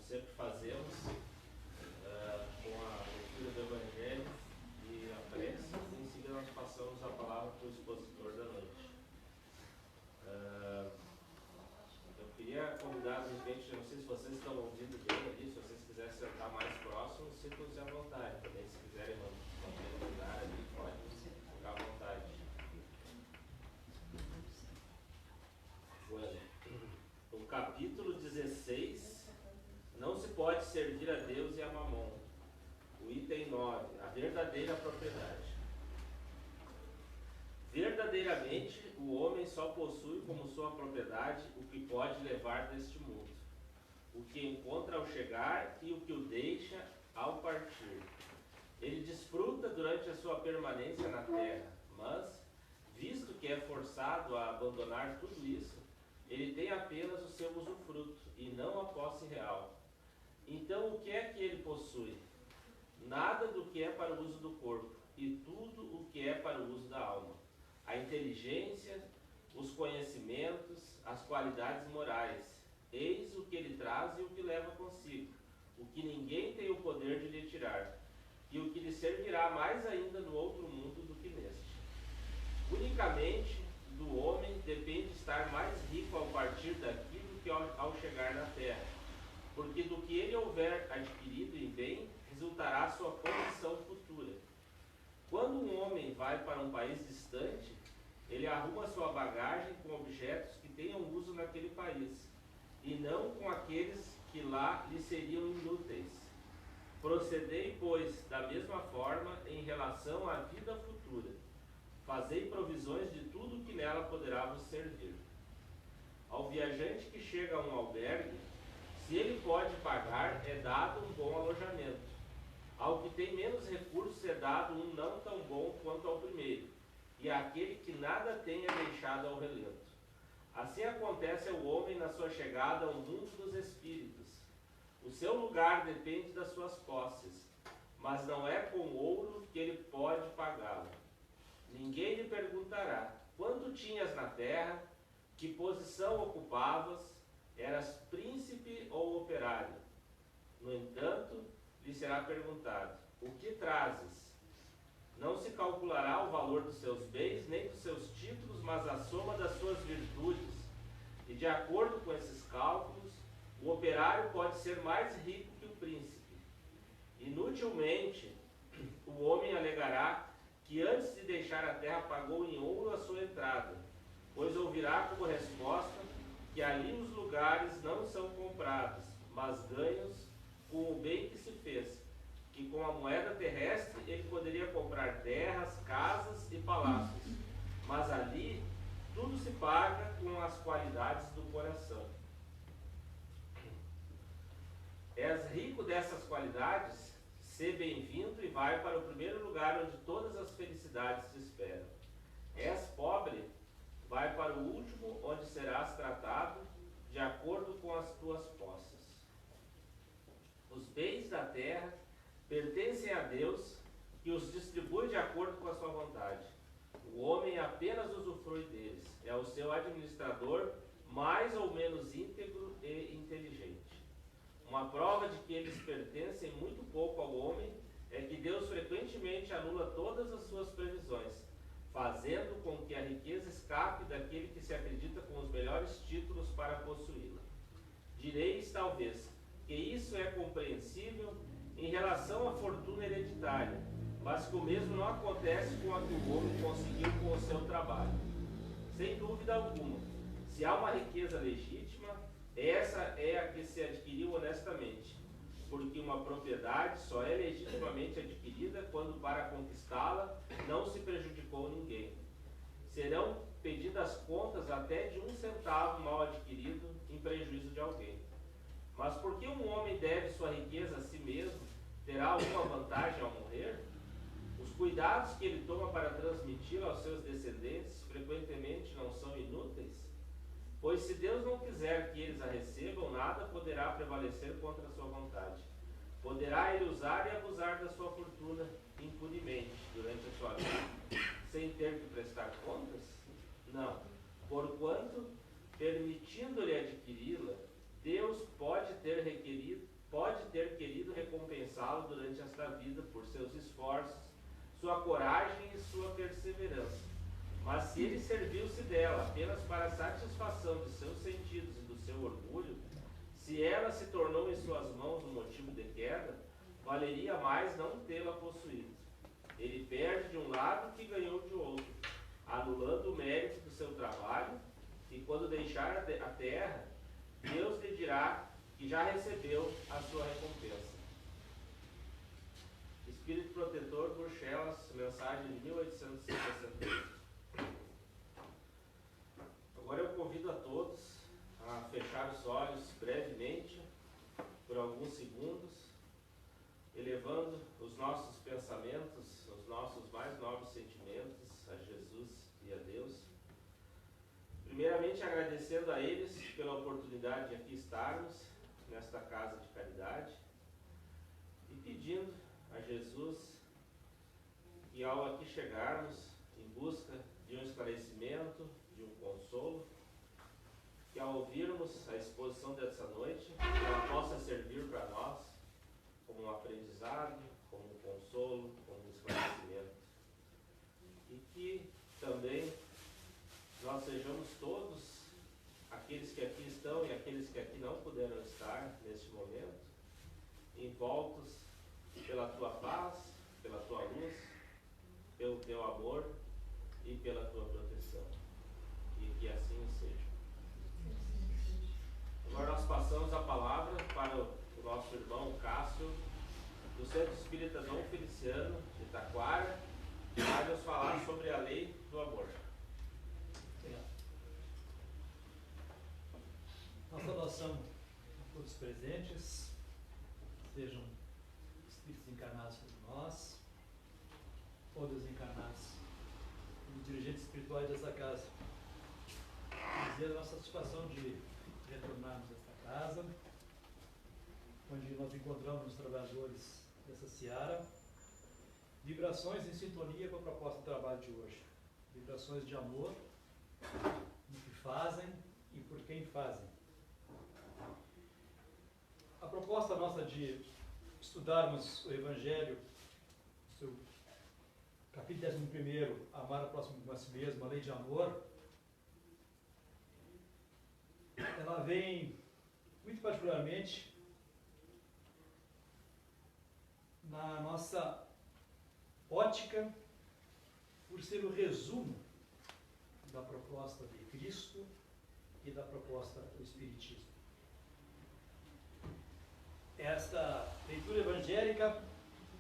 sempre fazemos, com a leitura do Evangelho e a prece, e em seguida nós passamos a palavra para o expositor da noite. Eu queria convidar, de repente, não sei se vocês estão ouvindo bem ali, se vocês quiserem sentar mais próximos, sintam-se à vontade. Também, se quiserem manter o lugar ali, pode ficar à vontade. Bueno, o capítulo 16, não se pode servir a Deus e a Mamon. O item 9, a verdadeira propriedade. Verdadeiramente, o homem só possui como sua propriedade o que pode levar deste mundo, o que encontra ao chegar e o que o deixa ao partir. Ele desfruta durante a sua permanência na terra, mas, visto que é forçado a abandonar tudo isso, ele tem apenas o seu usufruto e não a posse real. Então, o que é que ele possui? Nada do que é para o uso do corpo, e tudo o que é para o uso da alma. A inteligência, os conhecimentos, as qualidades morais. Eis o que ele traz e o que leva consigo, o que ninguém tem o poder de lhe tirar, e o que lhe servirá mais ainda no outro mundo do que neste. Unicamente do homem depende estar mais rico ao partir daquilo que ao chegar na terra, porque do que ele houver adquirido em bem, resultará sua condição futura. Quando um homem vai para um país distante, ele arruma sua bagagem com objetos que tenham uso naquele país, e não com aqueles que lá lhe seriam inúteis. Procedei, pois, da mesma forma em relação à vida futura. Fazei provisões de tudo que nela poderá vos servir. Ao viajante que chega a um albergue, se ele pode pagar, é dado um bom alojamento. Ao que tem menos recursos é dado um não tão bom quanto ao primeiro, e àquele que nada tem é deixado ao relento. Assim acontece ao homem na sua chegada ao mundo dos espíritos. O seu lugar depende das suas posses, mas não é com ouro que ele pode pagá-lo. Ninguém lhe perguntará: quanto tinhas na terra? Que posição ocupavas? Eras príncipe ou operário? No entanto, lhe será perguntado: o que trazes? Não se calculará o valor dos seus bens, nem dos seus títulos, mas a soma das suas virtudes. E de acordo com esses cálculos, o operário pode ser mais rico que o príncipe. Inutilmente, o homem alegará que antes de deixar a terra pagou em ouro a sua entrada, pois ouvirá como resposta que ali os lugares não são comprados, mas ganhos com o bem que se fez, que com a moeda terrestre ele poderia comprar terras, casas e palácios, mas ali tudo se paga com as qualidades do coração. És rico dessas qualidades? Sê bem-vindo e vai para o primeiro lugar onde todas as felicidades te esperam. És pobre? Vai para o último, onde serás tratado de acordo com as tuas posses. Os bens da terra pertencem a Deus, que os distribui de acordo com a sua vontade. O homem apenas usufrui deles. É o seu administrador, mais ou menos íntegro e inteligente. Uma prova de que eles pertencem muito pouco ao homem é que Deus frequentemente anula todas as suas previsões, fazendo com que a riqueza escape daquele que se acredita com os melhores títulos para possuí-la. Direis, talvez, que isso é compreensível em relação à fortuna hereditária, mas que o mesmo não acontece com a que o homem conseguiu com o seu trabalho. Sem dúvida alguma, se há uma riqueza legítima, essa é a que se adquiriu honestamente, porque uma propriedade só é legitimamente adquirida quando para conquistá-la não se prejudicou ninguém. Serão pedidas contas até de 1 centavo mal adquirido em prejuízo de alguém. Mas por que um homem deve sua riqueza a si mesmo? Terá alguma vantagem ao morrer? Os cuidados que ele toma para transmiti-la aos seus descendentes frequentemente não são inúteis? Pois se Deus não quiser que eles a recebam, nada poderá prevalecer contra a sua vontade. Poderá ele usar e abusar da sua fortuna impunemente durante a sua vida, sem ter que prestar contas? Não, porquanto, permitindo-lhe adquiri-la, Deus pode ter requerido pode ter querido recompensá-lo durante esta vida por seus esforços, sua coragem e sua perseverança. Mas se ele serviu-se dela apenas para a satisfação de seus sentidos e do seu orgulho, se ela se tornou em suas mãos um motivo de queda, valeria mais não tê-la possuído. Ele perde de um lado o que ganhou de outro, anulando o mérito do seu trabalho, e quando deixar a terra, Deus lhe dirá que já recebeu a sua recompensa. Espírito Protetor, Bruxelas, mensagem de 1868. Agora eu convido a todos a fechar os olhos brevemente, por alguns segundos, elevando os nossos pensamentos, os nossos mais nobres sentimentos a Jesus e a Deus. Primeiramente agradecendo a eles pela oportunidade de aqui estarmos nesta casa de caridade e pedindo a Jesus que ao aqui chegarmos em busca de um esclarecimento, de um consolo, que ao ouvirmos a exposição dessa noite, ela possa servir para nós como um aprendizado, como um consolo, como um esclarecimento. E que também nós sejamos todos, aqueles que aqui estão e aqueles que aqui não puderam estar neste momento, envoltos pela tua paz, pela tua luz, pelo teu amor e pela tua proteção. E que assim seja. Agora nós passamos a palavra para o nosso irmão Cássio, do Centro Espírita Dom Feliciano, de Taquara, que vai nos falar sobre a lei do aborto. Uma saudação a todos os presentes, sejam espíritos encarnados por nós, ou desencarnados, como dirigentes espirituais dessa casa. Dizer a nossa satisfação de retornarmos a esta casa, onde nós encontramos os trabalhadores dessa seara, vibrações em sintonia com a proposta do trabalho de hoje, vibrações de amor no que fazem e por quem fazem. A proposta nossa de estudarmos o Evangelho, seu capítulo 11, amar o próximo como a si mesmo, a lei de amor, ela vem muito particularmente na nossa ótica por ser o resumo da proposta de Cristo e da proposta do Espiritismo. Esta leitura evangélica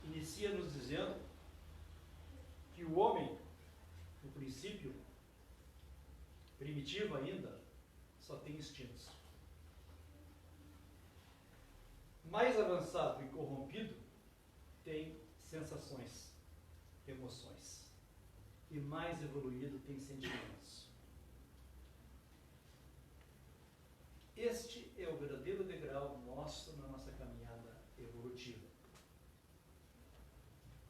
inicia nos dizendo que o homem, no princípio, primitivo ainda, só tem instintos. Mais avançado e corrompido, tem sensações, emoções. E mais evoluído, tem sentimentos. Este é o verdadeiro degrau nosso na nossa caminhada evolutiva.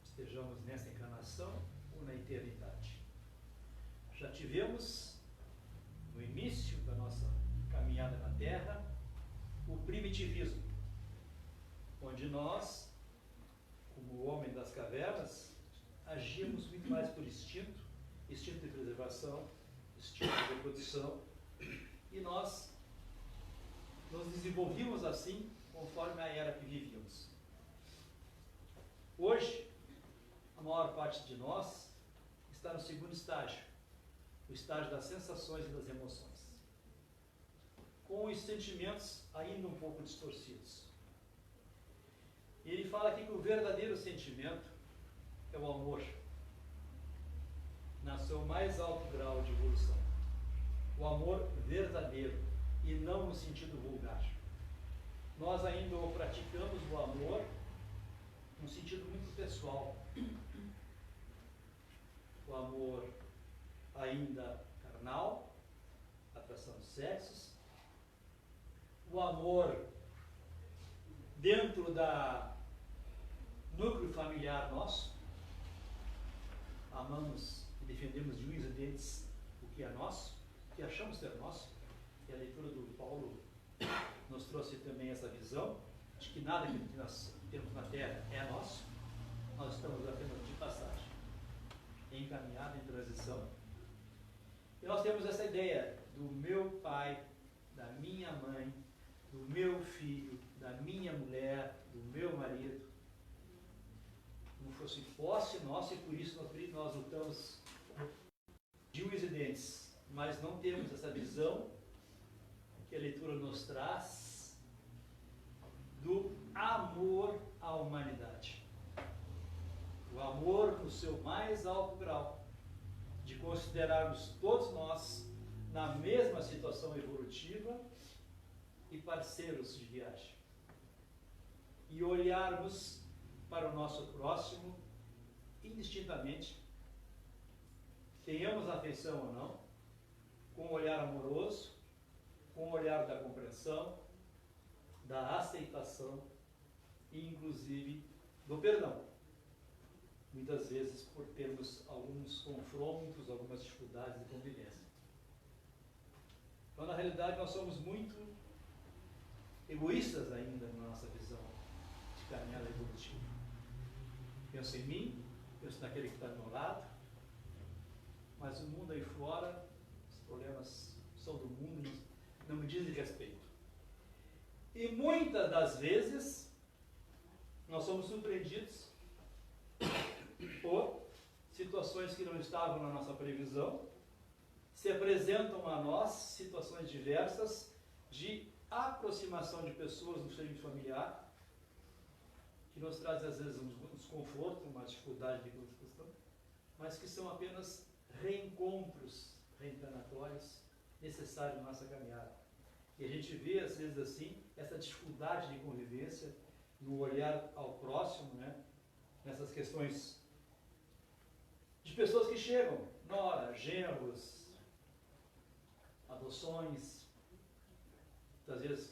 Estejamos nessa encarnação ou na eternidade. Já tivemos, no início da nossa caminhada na Terra, o primitivismo, onde nós, como o homem das cavernas, agimos muito mais por instinto, instinto de preservação, instinto de reprodução, e nós nos desenvolvimos assim conforme a era que vivíamos. Hoje, a maior parte de nós está no segundo estágio, o estágio das sensações e das emoções, com os sentimentos ainda um pouco distorcidos. E ele fala aqui que o verdadeiro sentimento é o amor, na seu mais alto grau de evolução. O amor verdadeiro, e não no sentido vulgar. Nós ainda praticamos o amor num sentido muito pessoal. O amor ainda carnal, atração de sexos. O amor dentro da núcleo familiar nosso. Amamos e defendemos de unhas e dentes o que é nosso, o que achamos ser nosso. E a leitura do Paulo nos trouxe também essa visão de que que nada que nós temos na Terra é nosso, nós estamos apenas de passagem, em caminhada, em transição. E nós temos essa ideia do meu pai, da minha mãe, do meu filho, da minha mulher, do meu marido, como fosse posse nossa, e por isso nós lutamos de unhas e dentes, mas não temos essa visão que a leitura nos traz do amor à humanidade. O amor no seu mais alto grau, de considerarmos todos nós na mesma situação evolutiva e parceiros de viagem. E olharmos para o nosso próximo indistintamente, tenhamos afeição ou não, com um olhar amoroso, com o olhar da compreensão, da aceitação e, inclusive, do perdão. Muitas vezes por termos alguns confrontos, algumas dificuldades de convivência. Então, na realidade, nós somos muito egoístas ainda na nossa visão de caminhada evolutiva. Penso em mim, penso naquele que está do meu lado, mas o mundo aí fora, os problemas são do mundo, não me dizem respeito. E muitas das vezes, nós somos surpreendidos por situações que não estavam na nossa previsão, se apresentam a nós situações diversas de aproximação de pessoas no seio familiar, que nos trazem às vezes um desconforto, uma dificuldade de questão, mas que são apenas reencontros reencarnatórios necessários na nossa caminhada. E a gente vê às vezes assim, essa dificuldade de convivência, no olhar ao próximo, né? Nessas questões de pessoas que chegam, nora, genros, adoções. Muitas vezes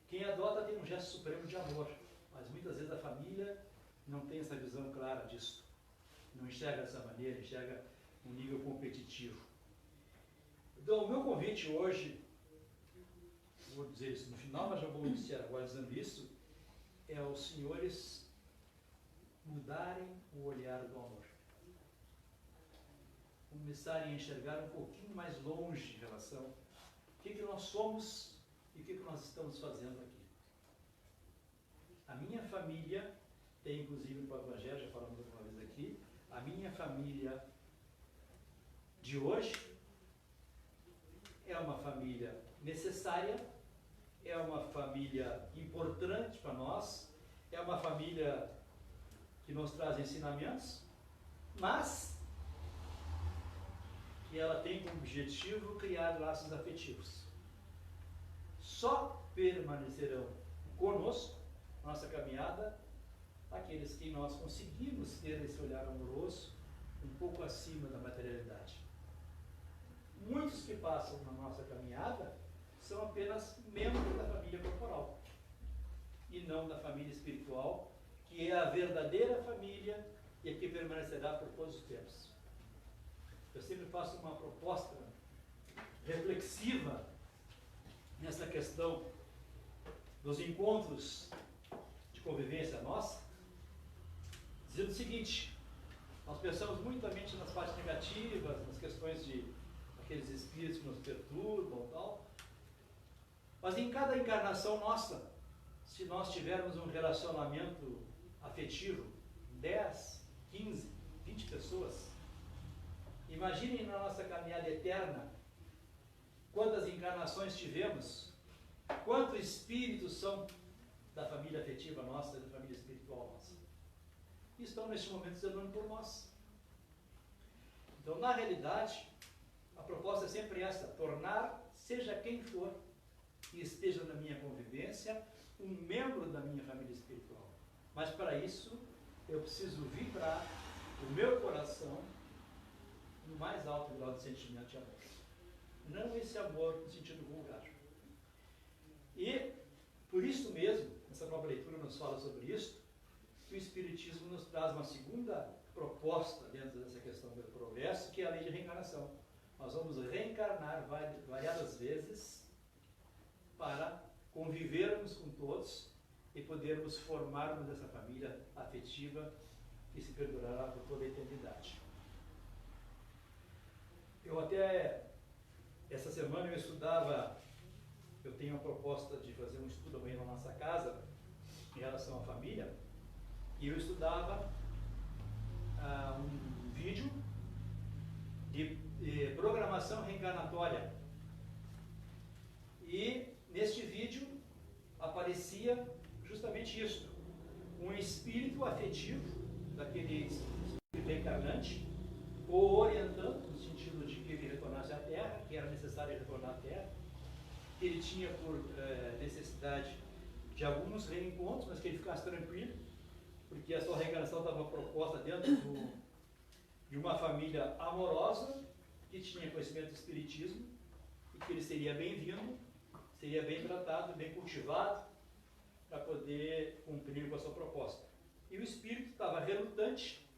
quem adota tem um gesto supremo de amor, mas muitas vezes a família não tem essa visão clara disso, não enxerga dessa maneira, enxerga um nível competitivo. Então, o meu convite hoje, vou dizer isso no final, mas já vou iniciar agora dizendo isso, é aos senhores mudarem o olhar do amor. Começarem a enxergar um pouquinho mais longe em relação ao que nós somos e o que nós estamos fazendo aqui. A minha família, tem inclusive no Evangelho, já falamos alguma vez aqui, a minha família de hoje é uma família necessária, é uma família importante para nós, é uma família que nos traz ensinamentos, mas que ela tem como objetivo criar laços afetivos. Só permanecerão conosco, nossa caminhada, aqueles que nós conseguimos ter esse olhar amoroso um pouco acima da materialidade. Muitos que passam na nossa caminhada são apenas membros da família corporal e não da família espiritual, que é a verdadeira família e a que permanecerá por todos os tempos. Eu sempre faço uma proposta reflexiva nessa questão dos encontros de convivência nossa, dizendo o seguinte: nós pensamos muitamente nas partes negativas, nas questões de aqueles espíritos que nos perturbam e tal, mas em cada encarnação nossa, se nós tivermos um relacionamento afetivo, 10, 15, 20 pessoas, imaginem na nossa caminhada eterna quantas encarnações tivemos, quantos espíritos são da família afetiva nossa, da família espiritual nossa. E estão neste momento zelando por nós. Então, na realidade, a proposta é sempre essa: tornar, seja quem for, que esteja na minha convivência, um membro da minha família espiritual. Mas para isso, eu preciso vibrar o meu coração no mais alto grau de sentimento de amor. Não esse amor no sentido vulgar. E, por isso mesmo, essa nova leitura nos fala sobre isso, que o Espiritismo nos traz uma segunda proposta dentro dessa questão do progresso, que é a lei de reencarnação. Nós vamos reencarnar variadas vezes para convivermos com todos e podermos formarmos essa família afetiva que se perdurará por toda a eternidade. Essa semana eu tenho a proposta de fazer um estudo amanhã na nossa casa, em relação à família, e eu estudava um vídeo de programação reencarnatória. E neste vídeo aparecia justamente isso, um espírito afetivo daquele espírito reencarnante, o orientando no sentido de que ele retornasse à Terra, que era necessário retornar à Terra, que ele tinha por necessidade de alguns reencontros, mas que ele ficasse tranquilo, porque a sua reencarnação estava proposta dentro de uma família amorosa, que tinha conhecimento do espiritismo, e que ele seria bem-vindo, seria bem tratado, bem cultivado, para poder cumprir com a sua proposta. E o espírito estava relutante,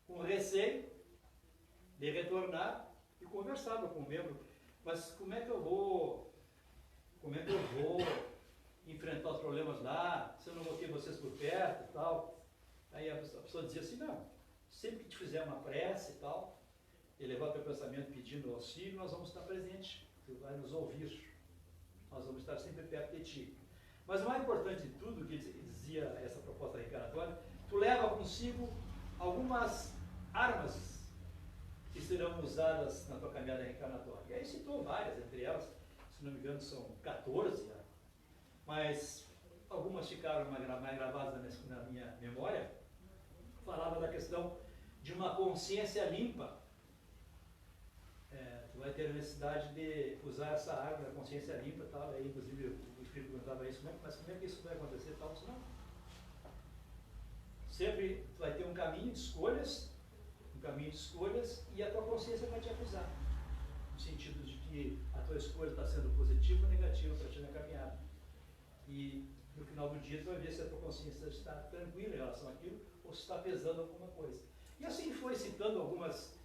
com receio de retornar, e conversava com o membro, mas como é que eu vou enfrentar os problemas lá, se eu não vou ter vocês por perto e tal? Aí a pessoa dizia assim, não, sempre que te fizer uma prece e tal, elevar teu pensamento pedindo auxílio, nós vamos estar presentes, tu vai nos ouvir, nós vamos estar sempre perto de ti. Mas o mais importante de tudo, que dizia essa proposta reencarnatória, tu leva consigo algumas armas que serão usadas na tua caminhada reencarnatória. E aí citou várias, entre elas, se não me engano são 14, mas algumas ficaram mais gravadas na minha memória. Falava da questão de uma consciência limpa. Tu vai ter a necessidade de usar essa arma da consciência limpa, tal. Aí, inclusive, o Espírito perguntava isso, mas como é que isso vai acontecer? Tal, não. Sempre tu vai ter um caminho de escolhas, e a tua consciência vai te acusar, no sentido de que a tua escolha está sendo positiva ou negativa para ti na caminhada. E no final do dia tu vai ver se a tua consciência está tranquila em relação àquilo ou se está pesando alguma coisa. E assim foi citando algumas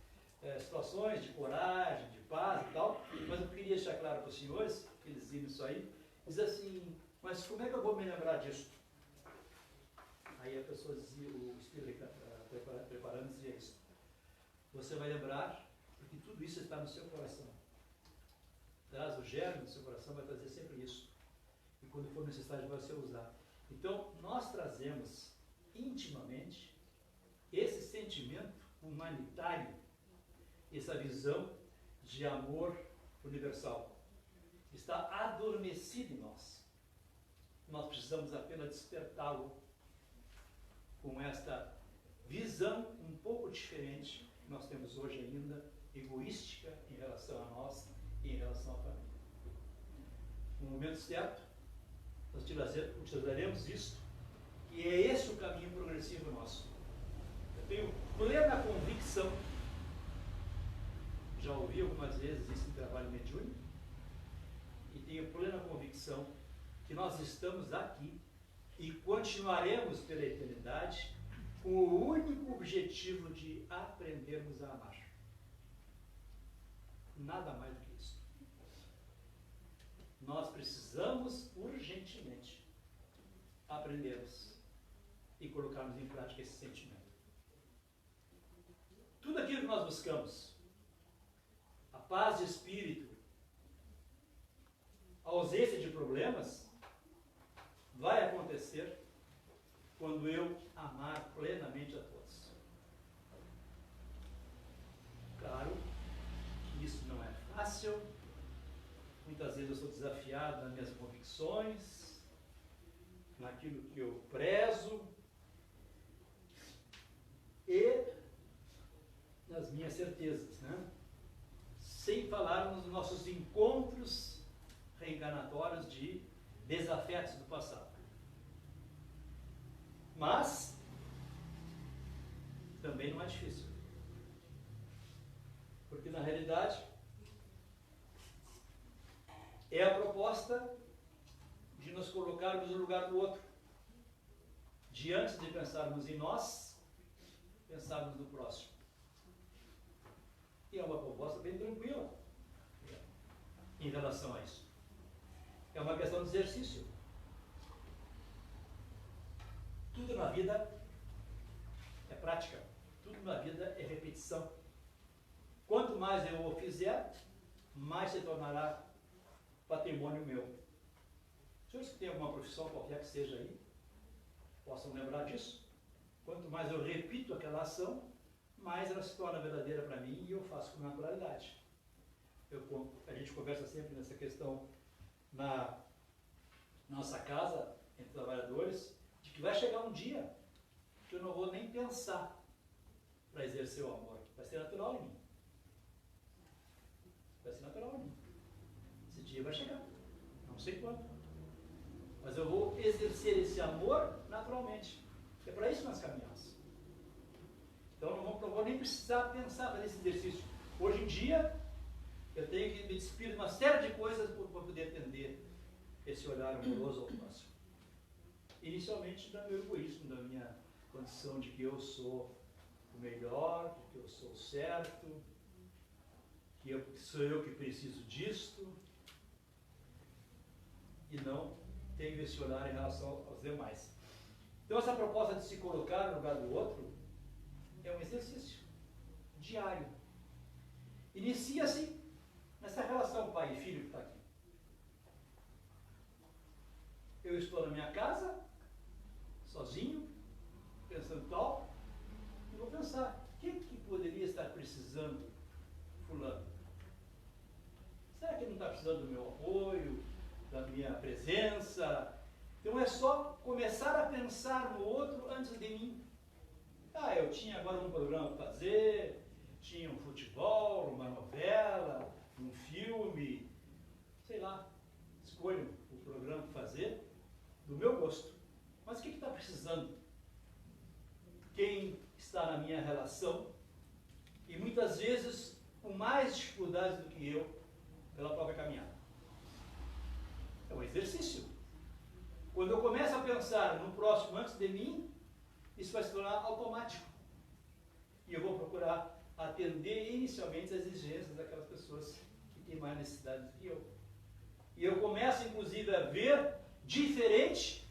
situações de coragem, de paz e tal, mas eu queria deixar claro para os senhores, que eles diziam isso aí, diz assim, mas como é que eu vou me lembrar disso? Aí a pessoa dizia, o Espírito preparando dizia isso. Você vai lembrar, porque tudo isso está no seu coração. Traz o germe do seu coração, vai trazer sempre isso. E quando for necessário, vai ser usar. Então, nós trazemos intimamente esse sentimento humanitário, essa visão de amor universal. Está adormecido em nós. Nós precisamos apenas despertá-lo com esta visão um pouco diferente que nós temos hoje ainda, egoística em relação a nós e em relação à família. No momento certo, nós utilizaremos isso, e é esse o caminho progressivo nosso. Eu tenho plena convicção, já ouvi algumas vezes isso em trabalho mediúnico, e tenho plena convicção que nós estamos aqui e continuaremos pela eternidade com o único objetivo de aprendermos a amar. Nada mais do que isso. Nós precisamos urgentemente aprendermos e colocarmos em prática esse sentimento. Tudo aquilo que nós buscamos, a paz de espírito, a ausência de problemas, vai acontecer quando eu amar plenamente a todos. Claro que isso não é fácil, muitas vezes eu sou desafiado nas minhas convicções, naquilo que eu prezo e nas minhas certezas, né? Sem falar nos nossos encontros reencarnatórios de desafetos do passado. Mas também não é difícil. Porque na realidade é a proposta de nos colocarmos no lugar do outro. De antes de pensarmos em nós, pensarmos no próximo. E é uma proposta bem tranquila em relação a isso. É uma questão de exercício. Tudo na vida é prática, tudo na vida é repetição. Quanto mais eu o fizer, mais se tornará patrimônio meu. Os senhores que têm alguma profissão qualquer que seja aí, possam lembrar disso. Quanto mais eu repito aquela ação, mais ela se torna verdadeira para mim e eu faço com naturalidade. A gente conversa sempre nessa questão na nossa casa, entre trabalhadores, de que vai chegar um dia que eu não vou nem pensar para exercer o amor. Vai ser natural em mim. Vai ser natural em mim. Esse dia vai chegar. Não sei quando. Mas eu vou exercer esse amor naturalmente. É para isso que nós caminhamos. Então não vou nem precisar pensar fazer esse exercício. Hoje em dia, eu tenho que me despir de uma série de coisas para poder atender esse olhar amoroso ao próximo. Inicialmente, do meu egoísmo, da minha condição de que eu sou o melhor, de que eu sou o certo, que sou eu que preciso disto, e não tenho esse olhar em relação aos demais. Então, essa proposta de se colocar no lugar do outro é um exercício diário. Inicia-se nessa relação pai e filho que está aqui. Eu estou na minha casa, sozinho, pensando tal, e vou pensar, o que poderia estar precisando fulano? Será que ele não está precisando do meu apoio, da minha presença? Então é só começar a pensar no outro antes de mim. Eu tinha agora um programa para fazer, tinha um futebol, uma novela, um filme, sei lá, escolho o programa para fazer do meu gosto. Mas o que está precisando? Quem está na minha relação, e muitas vezes com mais dificuldades do que eu, pela própria caminhada. É um exercício. Quando eu começo a pensar no próximo antes de mim, isso vai se tornar automático. E eu vou procurar atender inicialmente as exigências daquelas pessoas que têm mais necessidade do que eu. E eu começo, inclusive, a ver diferente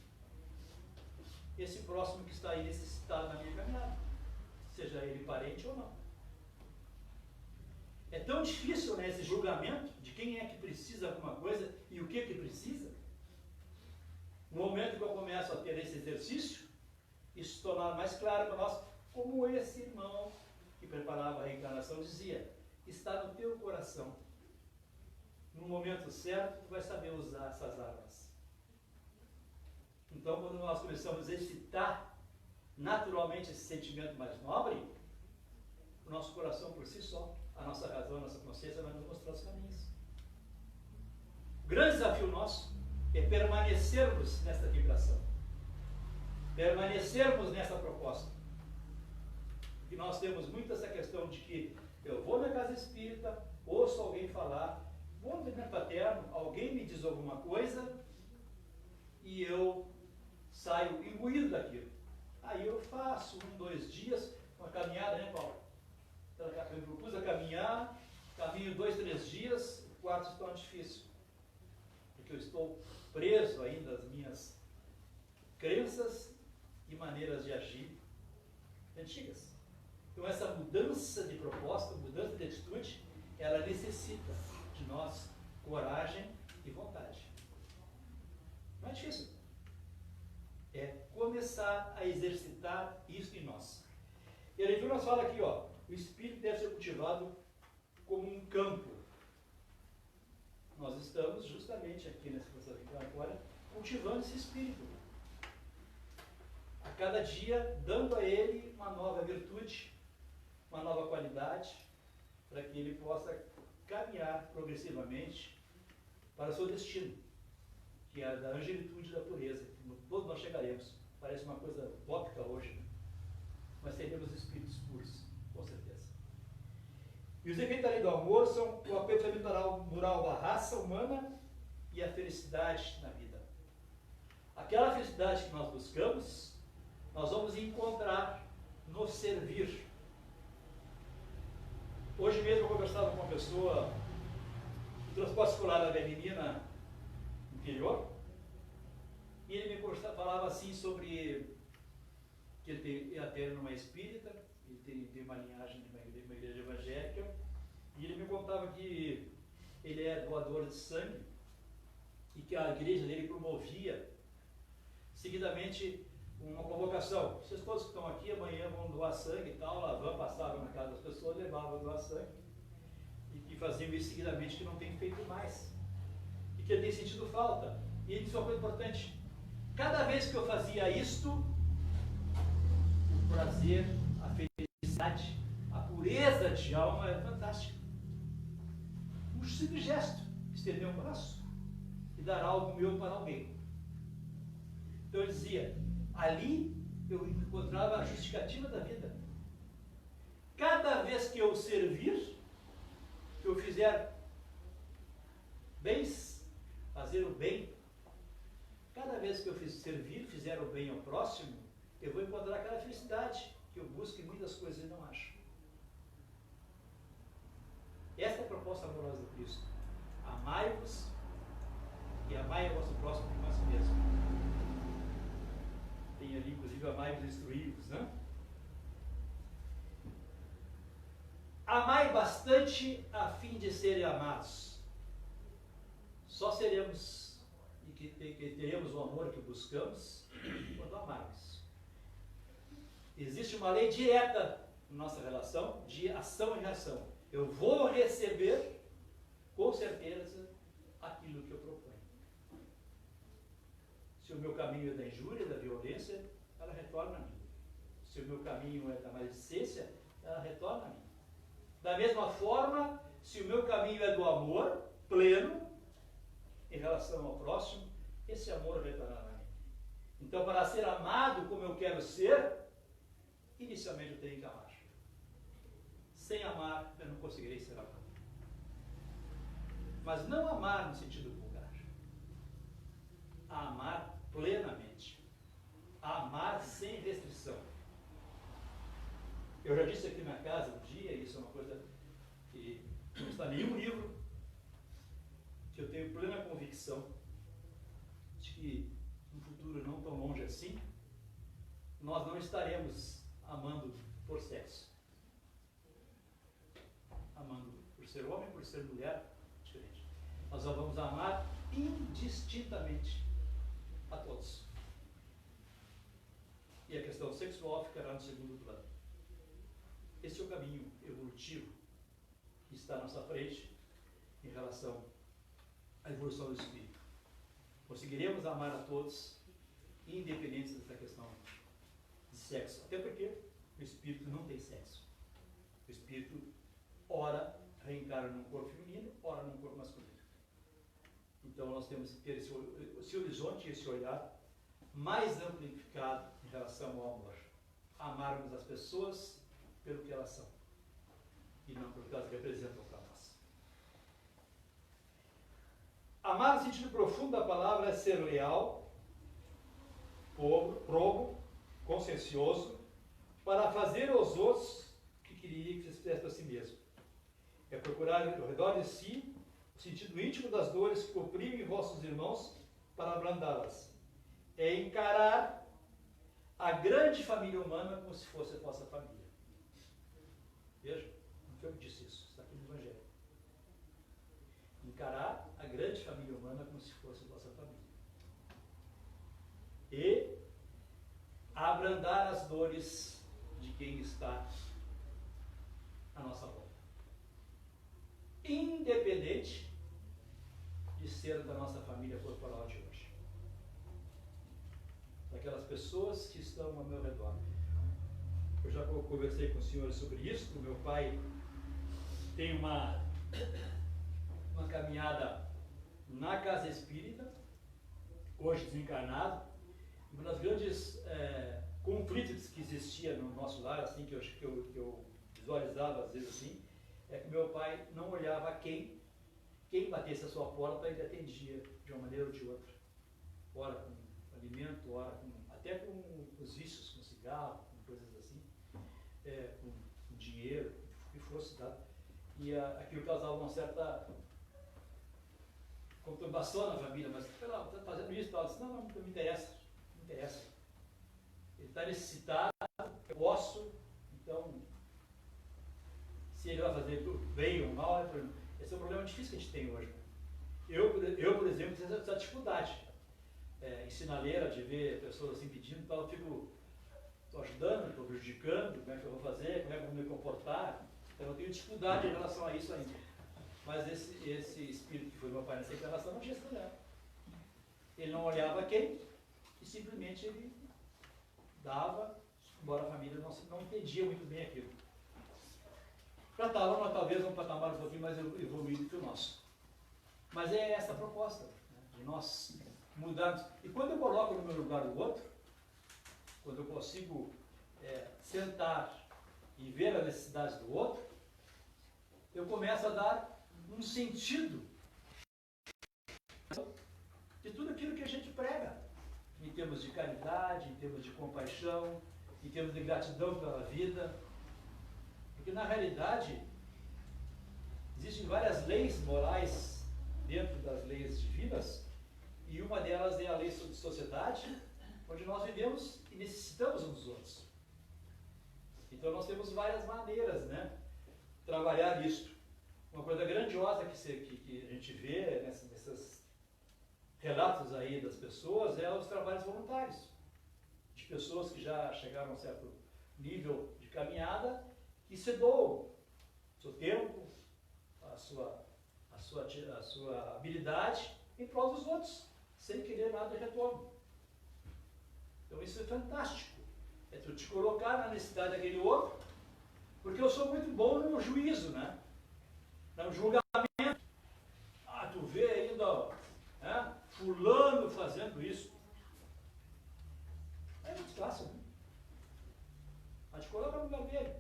esse próximo que está aí necessitado na minha caminhada, seja ele parente ou não. É tão difícil, né, esse julgamento de quem é que precisa de alguma coisa e o que precisa. No momento que eu começo a ter esse exercício, isso se tornar mais claro para nós, como esse irmão que preparava a reencarnação dizia, está no teu coração. No momento certo, tu vai saber usar essas armas. Então, quando nós começamos a exercitar naturalmente esse sentimento mais nobre, o nosso coração por si só, a nossa razão, a nossa consciência vai nos mostrar os caminhos. O grande desafio nosso é permanecermos nesta vibração, permanecermos nessa proposta. Porque nós temos muito essa questão de que eu vou na casa espírita, ouço alguém falar, vou no movimento paterno, alguém me diz alguma coisa e eu saio imbuído daquilo. Aí eu faço 1, 2 dias, uma caminhada, né, Paulo? Eu me propus a caminhar, caminho 2, 3 dias, o quarto se torna difícil. Porque eu estou preso ainda às minhas crenças e maneiras de agir antigas. Então essa mudança de proposta, mudança de atitude, ela necessita de nós coragem e vontade. Não é difícil. É começar a exercitar isso em nós. E a leitura nos fala aqui, ó, o espírito deve ser cultivado como um campo. Nós estamos justamente aqui nessa coisa agora cultivando esse espírito. A cada dia dando a ele uma nova virtude, uma nova qualidade, para que ele possa caminhar progressivamente para o seu destino, que é a da angelitude da pureza. Todos nós chegaremos. Parece uma coisa utópica hoje, né? Mas seremos espíritos puros, com certeza. E os efeitos da lei do amor são o aperfeiçoamento moral da raça humana e a felicidade na vida. Aquela felicidade que nós buscamos, nós vamos encontrar no servir. Hoje mesmo eu conversava com uma pessoa do transporte escolar da minha menina interior, e ele me falava assim sobre que ele até não é espírita, ele tem uma linhagem de uma igreja evangélica, e ele me contava que ele é doador de sangue e que a igreja dele promovia seguidamente uma convocação. Vocês todos que estão aqui amanhã vão doar sangue e tal, a van passava na casa das pessoas, levava a doar sangue, e que faziam isso seguidamente, que não tem feito mais, e que ele tem sentido falta. E ele disse uma coisa importante: cada vez que eu fazia isto, o prazer, a felicidade, a pureza de alma era fantástica. Um simples gesto, estender um braço e dar algo meu para alguém. Então ele dizia, ali eu encontrava a justificativa da vida. Cada vez que eu servir, que eu fizer bens, fazer o bem, cada vez que eu servir, fizer o bem ao próximo, eu vou encontrar aquela felicidade que eu busco em muitas coisas e não acho. Esta é a proposta amorosa de Cristo. Amai-vos e amai o vosso próximo como a si mesmo. Tem ali, inclusive, amai-vos e instruí-vos, né? Amai bastante a fim de serem amados. Só seremos e que teremos o amor que buscamos quando amarmos. Existe uma lei direta na nossa relação de ação e reação. Eu vou receber, com certeza, aquilo que eu proponho. Se o meu caminho é da injúria, da violência, ela retorna a mim. Se o meu caminho é da maledicência, ela retorna a mim. Da mesma forma, se o meu caminho é do amor pleno, em relação ao próximo, esse amor retornará a mim. Então, para ser amado como eu quero ser, inicialmente eu tenho que amar. Sem amar, eu não conseguirei ser amado. Mas não amar no sentido vulgar. Amar plenamente. Amar sem restrição. Eu já disse aqui na casa um dia, e isso é uma coisa que não está em nenhum livro, que eu tenho plena convicção de que no futuro não tão longe assim, nós não estaremos amando por sexo. Amando por ser homem, por ser mulher, diferente. Nós vamos amar indistintamente a todos. E a questão sexual ficará no segundo plano. Esse é o caminho evolutivo que está à nossa frente em relação à evolução do espírito. Conseguiremos amar a todos, independente dessa questão de sexo. Até porque o espírito não tem sexo. O espírito, ora, reencarna num corpo feminino, ora num corpo masculino. Então nós temos que ter esse horizonte, esse olhar mais amplificado em relação ao amor. Amarmos as pessoas pelo que elas são e não pelo que elas representam para nós. Amar no sentido profundo da palavra é ser leal, probo, consciencioso, para fazer aos outros o que queria que se fizesse para si mesmo. É procurar ao redor de si o sentido íntimo das dores que oprimem vossos irmãos para abrandá-las. É encarar a grande família humana como se fosse a vossa família. Veja, não foi eu que disse isso, está aqui no Evangelho. Encarar a grande família humana como se fosse a vossa família. E abrandar as dores de quem está à nossa volta. Independente de ser da nossa família corporal de hoje. Daquelas pessoas que estão ao meu redor. Eu já conversei com os senhores sobre isso. O meu pai tem uma caminhada na casa espírita, hoje desencarnado. Um dos grandes conflitos que existia no nosso lar, assim, que eu visualizava às vezes assim, é que meu pai não olhava quem batesse a sua porta, ele atendia de uma maneira ou de outra. Ora com alimento, ora até com os vícios, com cigarro, com coisas assim, com dinheiro, o que fosse, tá? E aquilo causava uma certa conturbação na família, mas está fazendo isso, tal. Disse, não me interessa, não interessa. Ele está necessitado, eu posso, então, se ele vai fazer bem ou mal, esse é um problema difícil que a gente tem hoje. Eu por exemplo, tenho essa dificuldade. Em sinaleira, de ver pessoas assim pedindo, então eu fico, estou ajudando, estou prejudicando, como é que eu vou fazer, como é que eu vou me comportar. Então eu tenho dificuldade em relação a isso ainda. Mas esse espírito que foi meu pai nessa encarnação não tinha esse problema. Ele não olhava quem, e simplesmente ele dava, embora a família não entendia muito bem aquilo. Já estava talvez num patamar um pouquinho mais evoluído que o nosso. Mas é essa a proposta, né, de nós mudarmos. E quando eu coloco no meu lugar do outro, quando eu consigo sentar e ver as necessidades do outro, eu começo a dar um sentido de tudo aquilo que a gente prega, em termos de caridade, em termos de compaixão, em termos de gratidão pela vida. Porque na realidade existem várias leis morais dentro das leis divinas, e uma delas é a lei de sociedade, onde nós vivemos e necessitamos uns dos outros. Então nós temos várias maneiras, né, de trabalhar isso. Uma coisa grandiosa que a gente vê nesses relatos aí das pessoas é os trabalhos voluntários, de pessoas que já chegaram a um certo nível de caminhada e se doam o seu tempo, a sua habilidade em prol dos outros, sem querer nada de retorno. Então isso é fantástico. É tu te colocar na necessidade daquele outro, porque eu sou muito bom no juízo, né? No julgamento. Ah, tu vê ainda, né, fulano fazendo isso. É muito fácil, né? A gente coloca no lugar dele.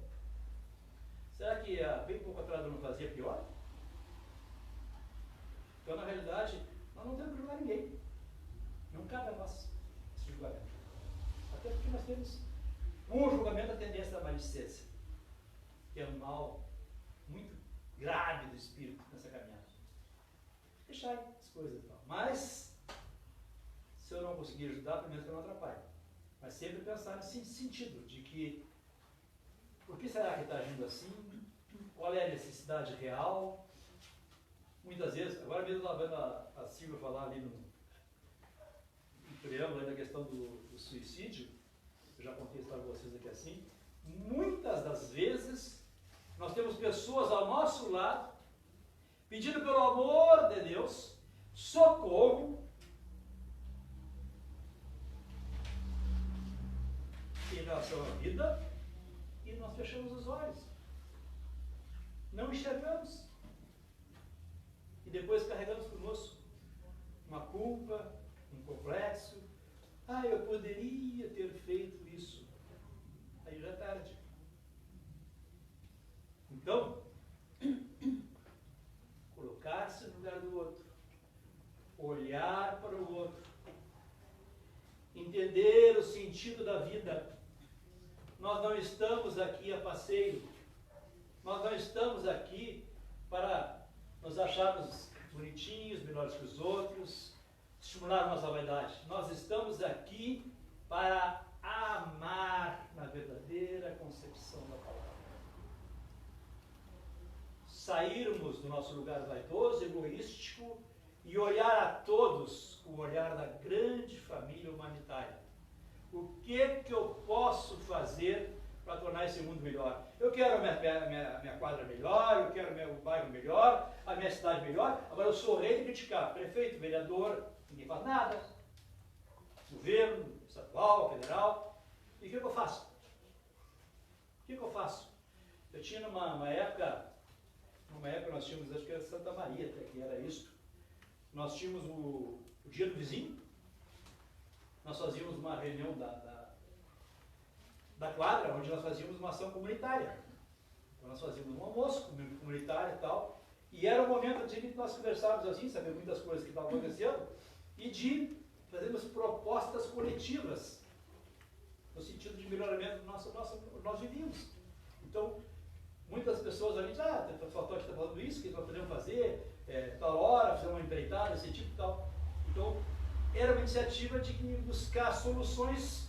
Será que bem pouco atrás eu não fazia pior? Então, na realidade, nós não temos que julgar ninguém. Não cabe a nós esse julgamento. Até porque nós temos um julgamento da tendência da maledicência, que é um mal muito grave do espírito nessa caminhada. Deixar aí as coisas e tal. Mas, se eu não conseguir ajudar, pelo menos que eu não atrapalhe. Mas sempre pensar nesse sentido, de que por que será que está agindo assim? Qual é a necessidade real? Muitas vezes, agora mesmo estava vendo a Silvia falar ali no preâmbulo da questão do suicídio, eu já contei a história para vocês aqui assim, muitas das vezes nós temos pessoas ao nosso lado pedindo pelo amor de Deus socorro em relação à vida, e nós fechamos os olhos, não enxergamos e depois carregamos conosco uma culpa, um complexo. Ah, eu poderia ter feito isso. Aí já é tarde. Então, colocar-se no lugar do outro, olhar para o outro, entender o sentido da vida. Nós não estamos aqui a passeio, nós não estamos aqui para nos acharmos bonitinhos, melhores que os outros, estimular nossa vaidade. Nós estamos aqui para amar na verdadeira concepção da palavra. Sairmos do nosso lugar vaidoso, egoístico, e olhar a todos com o olhar da grande família humanitária. O que eu posso fazer para tornar esse mundo melhor? Eu quero a minha quadra melhor, eu quero o meu bairro melhor, a minha cidade melhor. Agora eu sou o rei de criticar prefeito, vereador, ninguém faz nada, governo, estadual, federal. E o que eu faço? O que eu faço? Eu tinha numa época nós tínhamos, acho que era Santa Maria até que era isso, nós tínhamos o dia do vizinho, nós fazíamos uma reunião da quadra, onde nós fazíamos uma ação comunitária. Então nós fazíamos um almoço comunitário e tal, e era um momento assim, que nós conversávamos assim, sabendo muitas coisas que estavam acontecendo, e de fazermos propostas coletivas, no sentido de melhoramento do nós vivíamos. Então, muitas pessoas ali dizem, o Faltote está falando isso, que nós podemos fazer, tal hora, fazer uma empreitada, esse tipo e tal. Então, era uma iniciativa de buscar soluções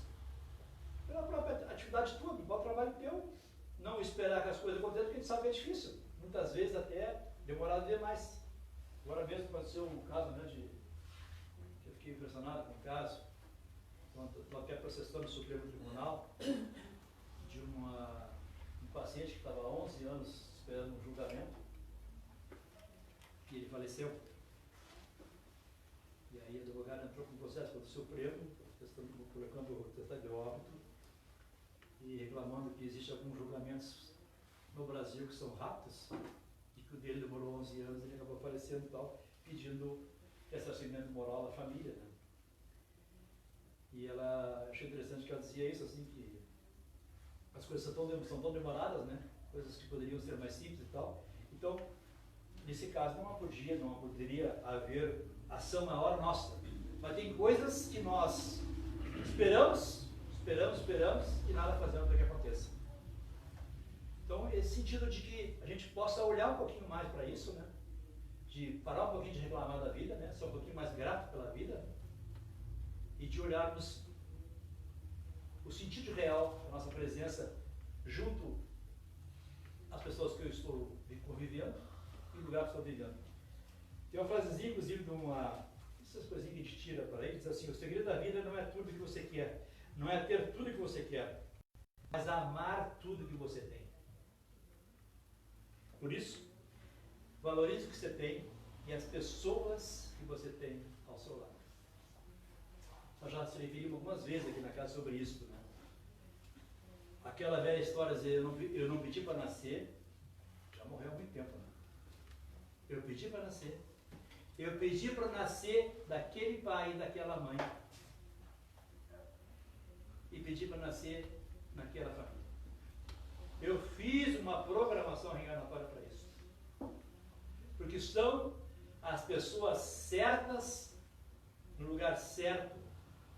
Pela própria atividade tua, igual trabalho teu, não esperar que as coisas aconteçam, porque a gente sabe que é difícil. Muitas vezes até demorado demais. Agora mesmo aconteceu um caso, né, que eu fiquei impressionado com o caso. Estou até processando o Supremo Tribunal de um paciente que estava há 11 anos esperando um julgamento e ele faleceu. E aí o advogado entrou com um processo contra o Supremo, colocando o testado de óbito e reclamando que existem alguns julgamentos no Brasil que são rápidos e que o dele demorou 11 anos e ele acabou falecendo e tal, pedindo ressarcimento moral à família, né? E ela, achei interessante que ela dizia isso, assim, que as coisas são tão demoradas, né? Coisas que poderiam ser mais simples e tal. Então, nesse caso, não poderia haver ação maior nossa. Mas tem coisas que nós esperamos e nada fazemos para que aconteça. Então, esse sentido de que a gente possa olhar um pouquinho mais para isso, né? De parar um pouquinho de reclamar da vida, né? Ser um pouquinho mais grato pela vida e de olharmos o sentido real da nossa presença junto às pessoas que eu estou convivendo e no lugar que estou vivendo. Tem uma frasezinha, inclusive, de essas coisinhas que a gente tira para aí, diz assim: o segredo da vida não é tudo que você quer, não é ter tudo que você quer, mas amar tudo que você tem. Por isso, valorize o que você tem e as pessoas que você tem ao seu lado. Nós já se referimos algumas vezes aqui na casa sobre isso, né? Aquela velha história de dizer, eu não pedi para nascer, já morreu há muito tempo, né? Eu pedi para nascer. Eu pedi para nascer daquele pai e daquela mãe. E pedi para nascer naquela família. Eu fiz uma programação reencarnatória para isso. Porque são as pessoas certas, no lugar certo,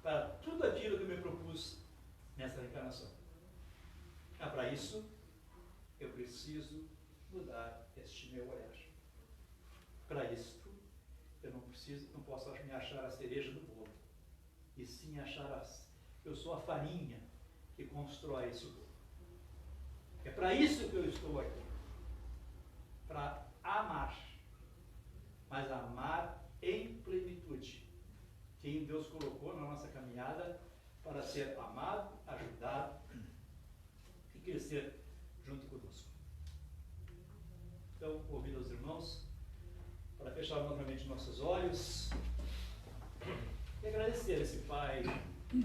para tudo aquilo que eu me propus nessa reencarnação. Para isso, eu preciso mudar este meu olhar. Para isso, eu não posso me achar a cereja do bolo, e sim eu sou a farinha que constrói esse bolo. É para isso que eu estou aqui, para amar, mas amar em plenitude. Quem Deus colocou na nossa caminhada para ser amado, ajudado e crescer junto conosco. Então, convido os irmãos para fechar novamente nossos olhos e agradecer a esse Pai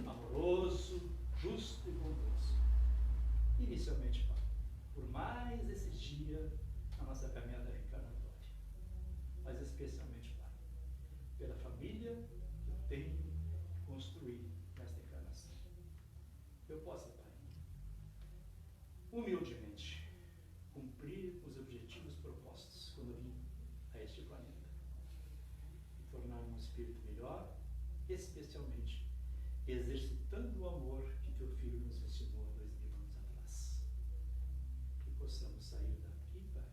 amoroso, justo e bondoso. Inicialmente, Pai, por mais esse dia na nossa caminhada reencarnatória, mas especialmente, Pai, pela família que eu tenho que construir nesta encarnação. Eu possa, Pai, humildemente cumprir os objetivos propostos quando vim a este planeta e tornar-me um espírito melhor, especialmente exercitando o amor que teu filho nos ensinou há 2000 anos atrás. Que possamos sair daqui, Pai,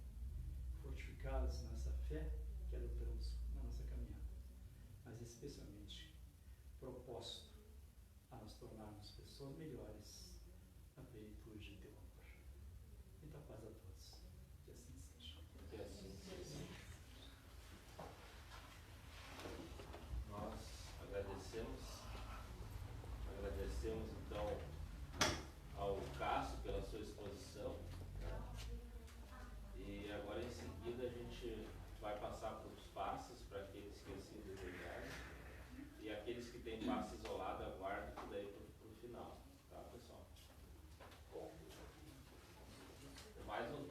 fortificados nessa fé que adotamos na nossa caminhada, mas especialmente proposto a nos tornarmos pessoas melhores na plenitude de teu amor. Muita paz a todos. Que assim seja. Que assim seja. Nós agradecemos então ao Cássio pela sua exposição, né? E agora em seguida a gente vai passar para os passes para aqueles que assim desejarem, e aqueles que têm passe isolado aguardem tudo aí para o final, tá, pessoal? Mais um